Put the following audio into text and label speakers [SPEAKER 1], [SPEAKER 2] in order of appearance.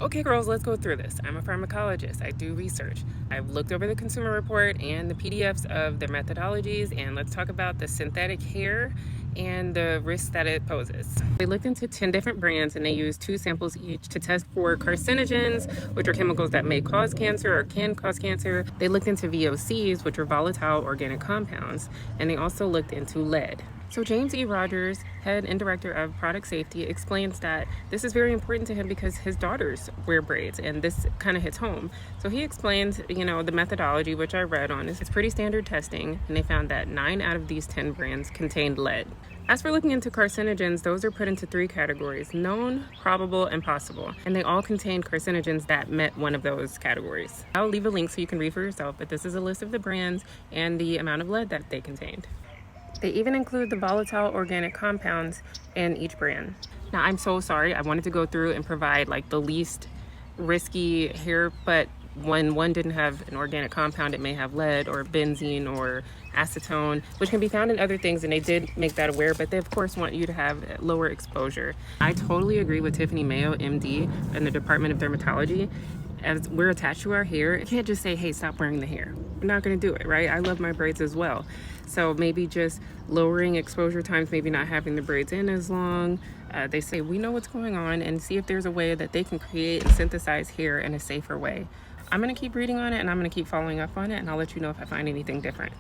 [SPEAKER 1] Okay, girls, let's go through this. I'm a pharmacologist. I do research. I've looked over the consumer report and the PDFs of their methodologies, and let's talk about the synthetic hair and the risks that it poses. They looked into 10 different brands and they used 2 samples each to test for carcinogens, which are chemicals that may cause cancer or can cause cancer. They looked into VOCs, which are volatile organic compounds, and they also looked into lead. So James E. Rogers, head and director of product safety, explains that this is very important to him because his daughters wear braids and this kind of hits home. So he explains, the methodology, which I read on, is it's pretty standard testing, and they found that 9 out of these 10 brands contained lead. As for looking into carcinogens, those are put into 3 categories: known, probable, and possible. And they all contain carcinogens that met one of those categories. I'll leave a link so you can read for yourself, but this is a list of the brands and the amount of lead that they contained. They even include the volatile organic compounds in each brand. Now, I'm so sorry. I wanted to go through and provide like the least risky hair, but when one didn't have an organic compound, it may have lead or benzene or acetone, which can be found in other things, and they did make that aware, but they of course want you to have lower exposure. I totally agree with Tiffany Mayo, MD, in the Department of Dermatology. As we're attached to our hair, you can't just say, hey, stop wearing the hair. We're not gonna do it, right? I love my braids as well. So maybe just lowering exposure times, maybe not having the braids in as long. They say, we know what's going on, and see if there's a way that they can create and synthesize hair in a safer way. I'm gonna keep reading on it, and I'm gonna keep following up on it, and I'll let you know if I find anything different.